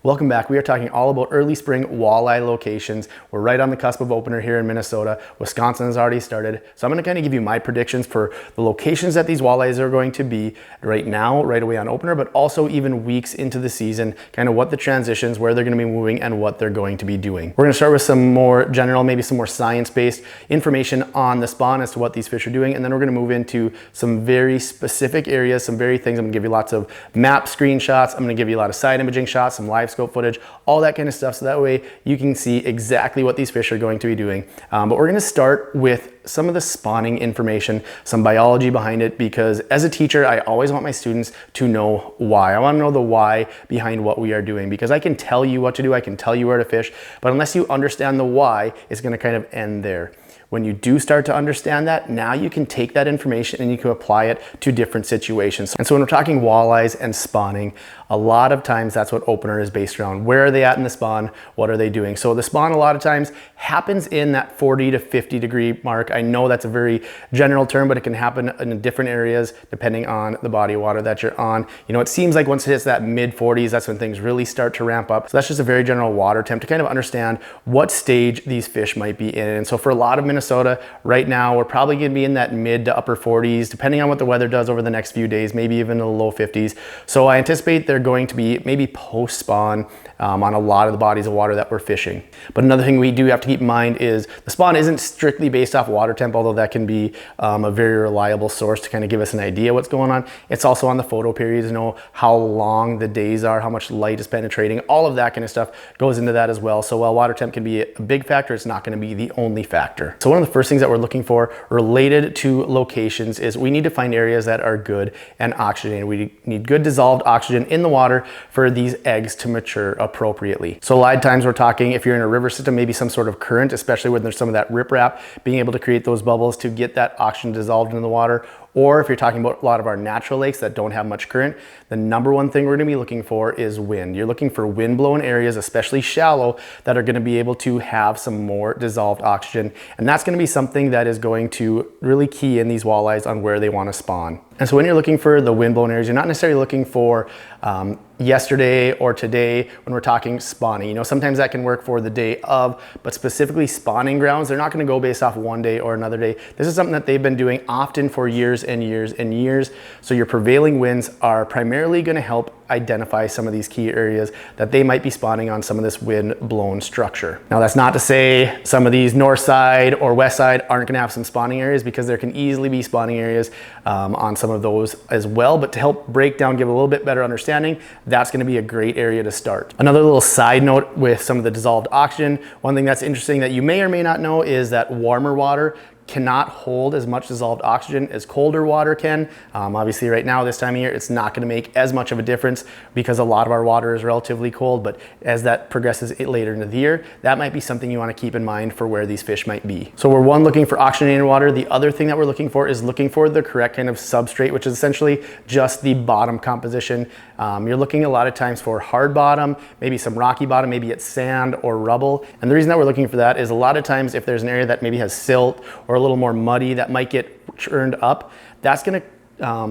Welcome back. We are talking all about early spring walleye locations. We're right on the cusp of opener here in Minnesota. Wisconsin has already started. So I'm going to kind of give you my predictions for the locations that these walleyes are going to be right now, right away on opener, but also even weeks into the season, kind of what the transitions, where they're going to be moving and what they're going to be doing. We're going to start with some more general, maybe some more science-based information on the spawn as to what these fish are doing. And then we're going to move into some very specific areas, some very things. I'm going to give you lots of map screenshots. I'm going to give you a lot of side imaging shots, some live scope footage, all that kind of stuff, so that way you can see exactly what these fish are going to be doing. But we're going to start with some of the spawning information, some biology behind it, because as a teacher, I always want my students to know why. I want to know the why behind what we are doing, because I can tell you what to do, I can tell you where to fish, but unless you understand the why, it's going to kind of end there. When you do start to understand that, now you can take that information and you can apply it to different situations. And so when we're talking walleyes and spawning, a lot of times that's what opener is based around. Where are they at in the spawn? What are they doing? So the spawn a lot of times happens in that 40 to 50 degree mark. I know that's a very general term, but it can happen in different areas depending on the body of water that you're on. You know, it seems like once it hits that mid 40s, that's when things really start to ramp up. So that's just a very general water temp to kind of understand what stage these fish might be in. And so for a lot of Minnesota right now, we're probably going to be in that mid to upper 40s, depending on what the weather does over the next few days, maybe even in the low 50s. So I anticipate they're going to be maybe post spawn on a lot of the bodies of water that we're fishing. But another thing we do have to keep in mind is the spawn isn't strictly based off water temp, although that can be a very reliable source to kind of give us an idea what's going on. It's also on the photo periods, you know, how long the days are, how much light is penetrating, all of that kind of stuff goes into that as well. So while water temp can be a big factor, it's not going to be the only factor. So one of the first things that we're looking for related to locations is we need to find areas that are good and oxygenated. We need good dissolved oxygen in the water for these eggs to mature appropriately. So a lot of times we're talking, if you're in a river system, maybe some sort of current, especially when there's some of that riprap, being able to create those bubbles to get that oxygen dissolved in the water. Or if you're talking about a lot of our natural lakes that don't have much current, the number one thing we're going to be looking for is wind. You're looking for wind-blown areas, especially shallow, that are going to be able to have some more dissolved oxygen. And that's going to be something that is going to really key in these walleyes on where they want to spawn. And so when you're looking for the wind-blown areas, you're not necessarily looking for yesterday or today when we're talking spawning. You know, sometimes that can work for the day of, but specifically spawning grounds, they're not going to go based off one day or another day. This is something that they've been doing often for years and years and years. So your prevailing winds are primarily going to help identify some of these key areas that they might be spawning on some of this wind-blown structure. Now that's not to say some of these north side or west side aren't going to have some spawning areas, because there can easily be spawning areas on some of those as well. But to help break down, give a little bit better understanding, that's going to be a great area to start. Another little side note with some of the dissolved oxygen, one thing that's interesting that you may or may not know is that warmer water cannot hold as much dissolved oxygen as colder water can. Obviously right now, this time of year, it's not going to make as much of a difference because a lot of our water is relatively cold, but as that progresses later into the year, that might be something you want to keep in mind for where these fish might be. So we're looking for oxygenated water. The other thing that we're looking for is looking for the correct kind of substrate, which is essentially just the bottom composition. You're looking a lot of times for hard bottom, maybe some rocky bottom, maybe it's sand or rubble. And the reason that we're looking for that is a lot of times if there's an area that maybe has silt or a little more muddy that might get churned up, that's going to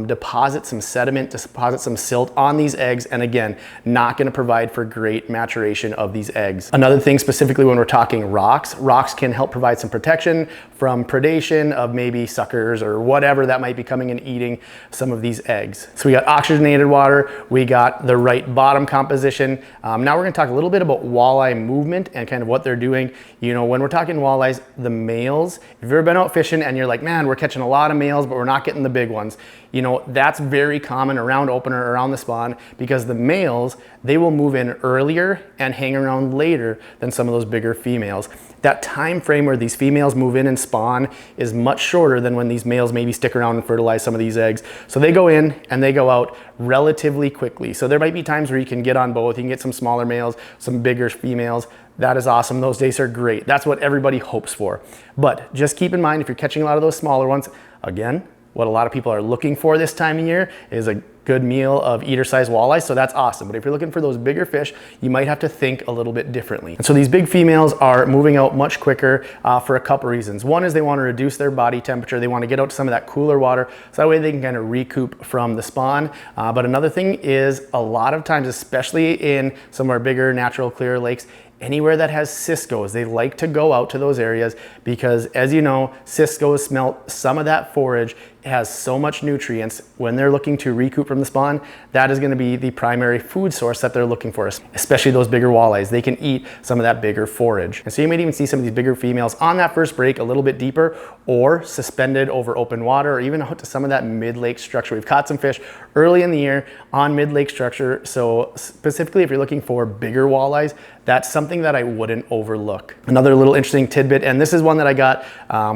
deposit some sediment, deposit some silt on these eggs, and again, not going to provide for great maturation of these eggs. Another thing, specifically when we're talking rocks can help provide some protection from predation of maybe suckers or whatever that might be coming and eating some of these eggs. So we got oxygenated water, we got the right bottom composition. Now we're going to talk a little bit about walleye movement and kind of what they're doing. You know, when we're talking walleyes, the males, if you've ever been out fishing and you're like, man, we're catching a lot of males, but we're not getting the big ones. You know, that's very common around opener, around the spawn, because the males, they will move in earlier and hang around later than some of those bigger females. That time frame where these females move in and spawn is much shorter than when these males maybe stick around and fertilize some of these eggs. So they go in and they go out relatively quickly. So there might be times where you can get on both. You can get some smaller males, some bigger females. That is awesome. Those days are great. That's what everybody hopes for. But just keep in mind, if you're catching a lot of those smaller ones, again, what a lot of people are looking for this time of year is a good meal of eater-sized walleye, so that's awesome. But if you're looking for those bigger fish, you might have to think a little bit differently. And so these big females are moving out much quicker for a couple reasons. One is they want to reduce their body temperature. They want to get out to some of that cooler water, so that way they can kind of recoup from the spawn. But another thing is, a lot of times, especially in some of our bigger natural clear lakes, anywhere that has ciscos, they like to go out to those areas because, as you know, ciscos smelt some of that forage. It has so much nutrients. When they're looking to recoup from the spawn, that is going to be the primary food source that they're looking for, especially those bigger walleyes. They can eat some of that bigger forage. And so you might even see some of these bigger females on that first break a little bit deeper, or suspended over open water, or even out to some of that mid-lake structure. We've caught some fish early in the year on mid-lake structure. So specifically, if you're looking for bigger walleyes, that's something that I wouldn't overlook. Another little interesting tidbit, and this is one that I got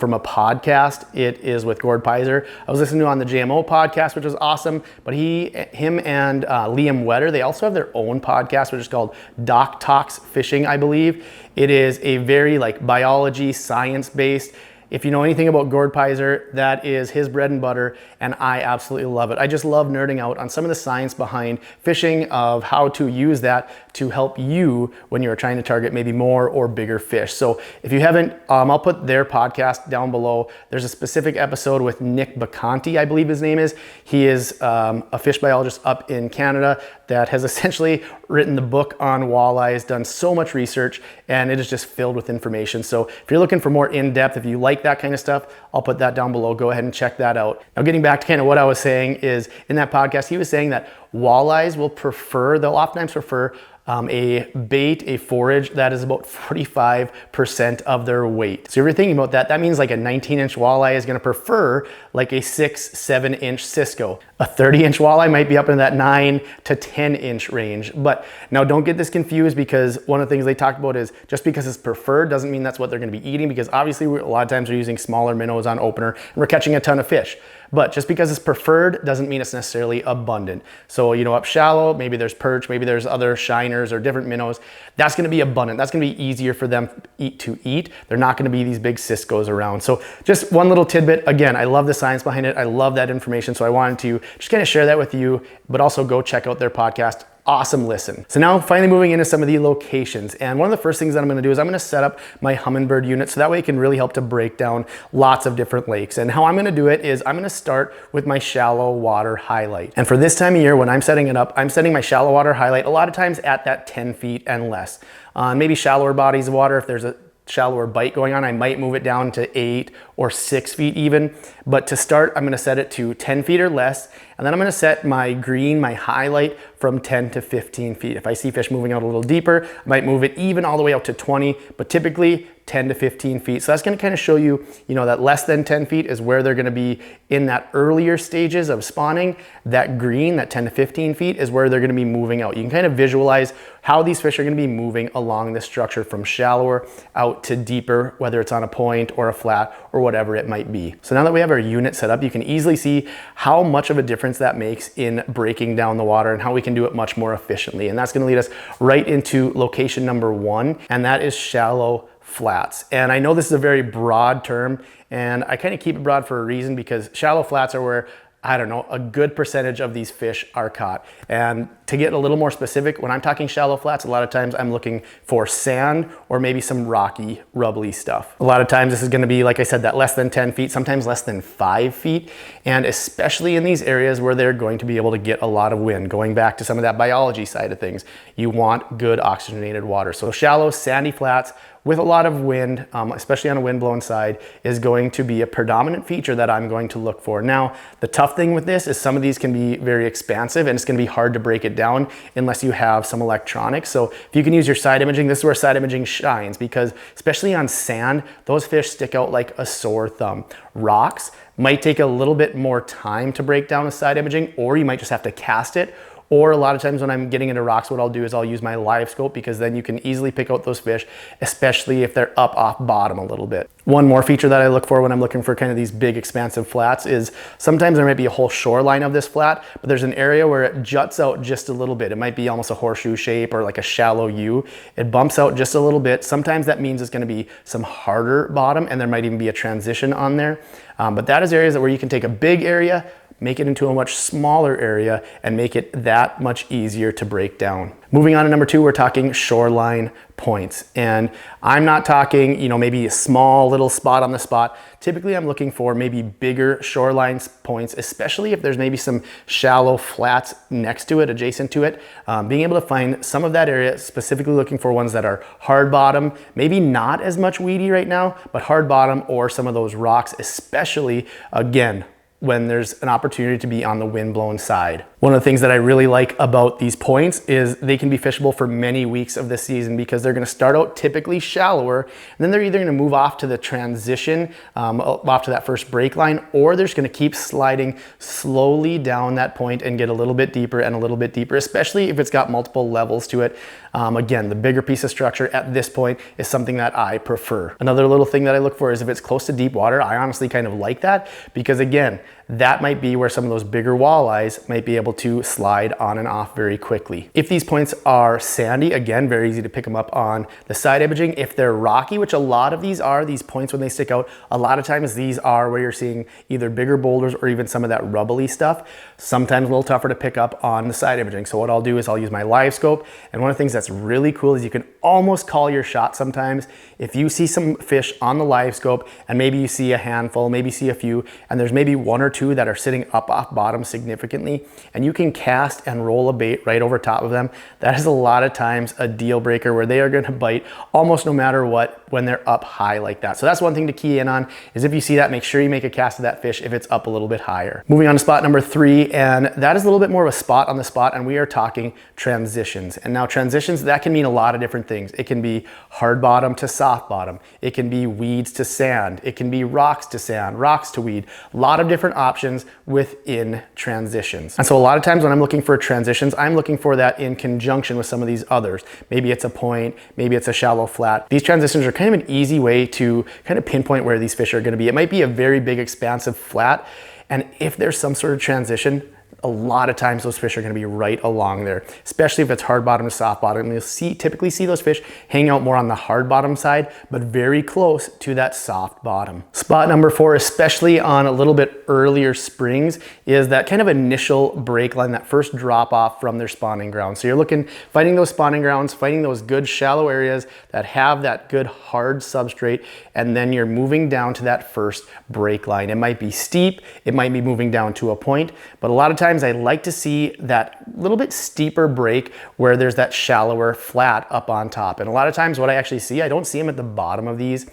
from a podcast. It is with Gord Pizer. I was listening to on the JMO podcast, which was awesome, but him and Liam Wetter, they also have their own podcast, which is called Doc Talks Fishing, I believe. It is a very biology, science-based. If you know anything about Gord Pizer, that is his bread and butter, and I absolutely love it. I just love nerding out on some of the science behind fishing, of how to use that to help you when you're trying to target maybe more or bigger fish. So if you haven't, I'll put their podcast down below. There's a specific episode with Nick Bacanti, I believe his name is. He is a fish biologist up in Canada that has essentially written the book on walleyes, done so much research, and it is just filled with information. So if you're looking for more in-depth, if you like that kind of stuff, I'll put that down below. Go ahead and check that out. Now, getting back to kind of what I was saying, is in that podcast, he was saying that walleyes will prefer, they'll oftentimes prefer a bait, a forage that is about 45% of their weight. So if you're thinking about that, that means like a 19-inch walleye is going to prefer like a 6-7-inch cisco. A 30-inch walleye might be up in that 9 to 10-inch range. But now don't get this confused, because one of the things they talked about is just because it's preferred doesn't mean that's what they're going to be eating, because obviously a lot of times we're using smaller minnows on opener and we're catching a ton of fish. But just because it's preferred doesn't mean it's necessarily abundant. So, you know, up shallow, maybe there's perch, maybe there's other shiners or different minnows. That's going to be abundant. That's going to be easier for them to eat. They're not going to be these big ciscos around. So just one little tidbit. Again, I love the science behind it. I love that information. So I wanted to just kind of share that with you, but also go check out their podcast. Awesome listen. So now finally moving into some of the locations. And one of the first things that I'm going to do is I'm going to set up my Humminbird unit, so that way it can really help to break down lots of different lakes. And how I'm going to do it is I'm going to start with my shallow water highlight. And for this time of year, when I'm setting it up, I'm setting my shallow water highlight a lot of times at that 10 feet and less. Maybe shallower bodies of water, if there's a shallower bite going on, I might move it down to 8 or 6 feet even. But to start, I'm going to set it to 10 feet or less. And then I'm going to set my green, my highlight, from 10 to 15 feet. If I see fish moving out a little deeper, I might move it even all the way out to 20, but typically 10 to 15 feet. So that's going to kind of show you, that less than 10 feet is where they're going to be in that earlier stages of spawning. That green, that 10 to 15 feet, is where they're going to be moving out. You can kind of visualize how these fish are going to be moving along the structure from shallower out to deeper, whether it's on a point or a flat or whatever it might be. So now that we have our unit set up, you can easily see how much of a difference that makes in breaking down the water and how we can do it much more efficiently. And that's going to lead us right into location number 1, and that is shallow flats. And I know this is a very broad term, and I kind of keep it broad for a reason, because shallow flats are where, I don't know, a good percentage of these fish are caught. And to get a little more specific, when I'm talking shallow flats, a lot of times I'm looking for sand or maybe some rocky, rubbly stuff. A lot of times this is going to be, like I said, that less than 10 feet, sometimes less than 5 feet. And especially in these areas where they're going to be able to get a lot of wind, going back to some of that biology side of things, you want good oxygenated water. So shallow, sandy flats with a lot of wind, especially on a wind-blown side, is going to be a predominant feature that I'm going to look for. Now, the tough thing with this is some of these can be very expansive, and it's going to be hard to break it down unless you have some electronics. So if you can use your side imaging, this is where side imaging shines, because especially on sand, those fish stick out like a sore thumb. Rocks might take a little bit more time to break down with side imaging, or you might just have to cast it. Or a lot of times when I'm getting into rocks, what I'll do is I'll use my live scope, because then you can easily pick out those fish, especially if they're up off bottom a little bit. One more feature that I look for when I'm looking for kind of these big expansive flats is sometimes there might be a whole shoreline of this flat, but there's an area where it juts out just a little bit. It might be almost a horseshoe shape or like a shallow U. It bumps out just a little bit. Sometimes that means it's going to be some harder bottom, and there might even be a transition on there. But that is areas where you can take a big area, make it into a much smaller area and make it that much easier to break down. Moving on to number 2, we're talking shoreline points. And I'm not talking, you know, maybe a small little spot on the spot. Typically I'm looking for maybe bigger shoreline points, especially if there's maybe some shallow flats next to it, adjacent to it. Being able to find some of that area, specifically looking for ones that are hard bottom, maybe not as much weedy right now, but hard bottom, or some of those rocks, especially again, when there's an opportunity to be on the wind-blown side. One of the things that I really like about these points is they can be fishable for many weeks of the season, because they're gonna start out typically shallower, and then they're either gonna move off to the transition, off to that first break line, or they're just gonna keep sliding slowly down that point and get a little bit deeper and a little bit deeper, especially if it's got multiple levels to it. Again, the bigger piece of structure at this point is something that I prefer. Another little thing that I look for is if it's close to deep water. I honestly kind of like that, because again, that might be where some of those bigger walleyes might be able to slide on and off very quickly. If these points are sandy, again, very easy to pick them up on the side imaging. If they're rocky, which a lot of these are, these points when they stick out, a lot of times these are where you're seeing either bigger boulders or even some of that rubbly stuff. Sometimes a little tougher to pick up on the side imaging. So what I'll do is I'll use my live scope. And one of the things that's really cool is you can almost call your shot sometimes. If you see some fish on the live scope and maybe you see a handful, maybe see a few, and there's maybe 1 or 2 that are sitting up off bottom significantly, and you can cast and roll a bait right over top of them, that is a lot of times a deal breaker, where they are going to bite almost no matter what when they're up high like that. So that's one thing to key in on, is if you see that, make sure you make a cast of that fish if it's up a little bit higher. Moving on to spot number 3, and that is a little bit more of a spot on the spot, and we are talking transitions. And now transitions, that can mean a lot of different things. It can be hard bottom to soft bottom. It can be weeds to sand. It can be rocks to sand, rocks to weed. A lot of different options within transitions. And so a lot of times when I'm looking for transitions, I'm looking for that in conjunction with some of these others. Maybe it's a point, maybe it's a shallow flat. These transitions are kind of an easy way to kind of pinpoint where these fish are going to be. It might be a very big expansive flat, and if there's some sort of transition, a lot of times those fish are going to be right along there, especially if it's hard bottom to soft bottom. You'll typically see those fish hang out more on the hard bottom side, but very close to that soft bottom. Spot number 4, especially on a little bit earlier springs, is that kind of initial break line, that first drop off from their spawning ground. So you're finding those spawning grounds, finding those good shallow areas that have that good hard substrate, and then you're moving down to that first break line. It might be steep, it might be moving down to a point, but a lot of times I like to see that little bit steeper break where there's that shallower flat up on top. And a lot of times what I actually see, I don't see them at the bottom of these.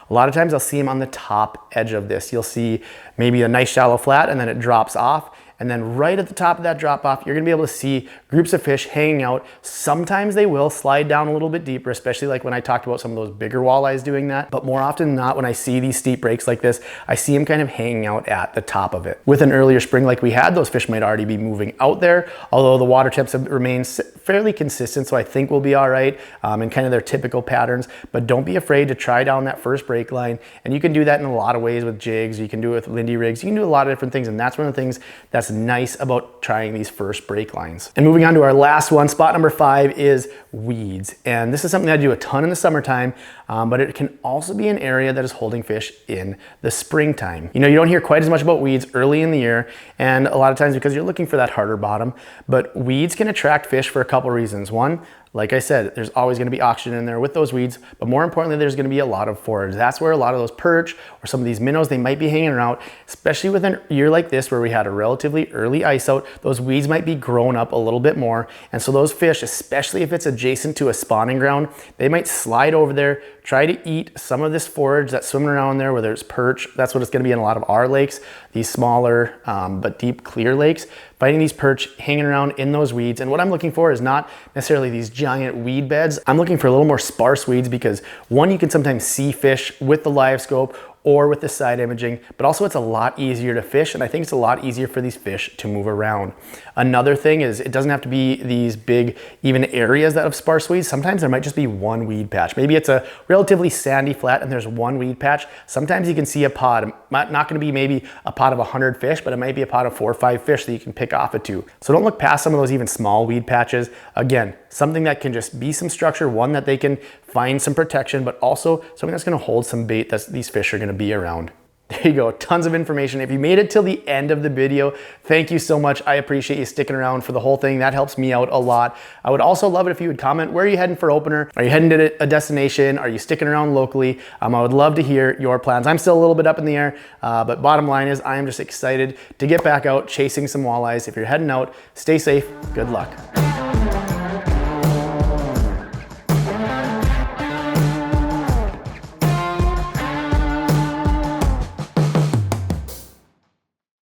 A lot of times I'll see them on the top edge of this. You'll see maybe a nice shallow flat and then it drops off. And then right at the top of that drop off, you're gonna be able to see groups of fish hanging out. Sometimes they will slide down a little bit deeper, especially like when I talked about some of those bigger walleyes doing that. But more often than not, when I see these steep breaks like this, I see them kind of hanging out at the top of it. With an earlier spring like we had, those fish might already be moving out there, although the water temps have remained fairly consistent, so I think we'll be all right in kind of their typical patterns. But don't be afraid to try down that first break line. And you can do that in a lot of ways with jigs, you can do it with Lindy rigs, you can do a lot of different things, and that's one of the things that's nice about trying these first break lines. And moving on to our last one, spot number 5 is weeds. And this is something I do a ton in the summertime, but it can also be an area that is holding fish in the springtime. You know, you don't hear quite as much about weeds early in the year, and a lot of times because you're looking for that harder bottom, but weeds can attract fish for a couple reasons. One, like I said, there's always gonna be oxygen in there with those weeds, but more importantly, there's gonna be a lot of forage. That's where a lot of those perch or some of these minnows, they might be hanging around, especially with a year like this where we had a relatively early ice out. Those weeds might be grown up a little bit more. And so those fish, especially if it's adjacent to a spawning ground, they might slide over there, try to eat some of this forage that's swimming around there, whether it's perch. That's what it's gonna be in a lot of our lakes, these smaller but deep clear lakes. Finding these perch hanging around in those weeds. And what I'm looking for is not necessarily these giant weed beds. I'm looking for a little more sparse weeds because one, you can sometimes see fish with the live scope or with the side imaging, but also it's a lot easier to fish, and I think it's a lot easier for these fish to move around. Another thing is it doesn't have to be these big even areas that have sparse weeds. Sometimes there might just be one weed patch. Maybe it's a relatively sandy flat and there's one weed patch. Sometimes you can see a pod, not gonna be maybe a pod of 100 fish, but it might be a pod of 4 or 5 fish that you can pick off it to. So don't look past some of those even small weed patches. Again, something that can just be some structure, one that they can find some protection, but also something that's gonna hold some bait that these fish are gonna be around. There you go, tons of information. If you made it till the end of the video, thank you so much. I appreciate you sticking around for the whole thing. That helps me out a lot. I would also love it if you would comment, where are you heading for opener? Are you heading to a destination? Are you sticking around locally? I would love to hear your plans. I'm still a little bit up in the air, but bottom line is I am just excited to get back out chasing some walleyes. If you're heading out, stay safe, good luck.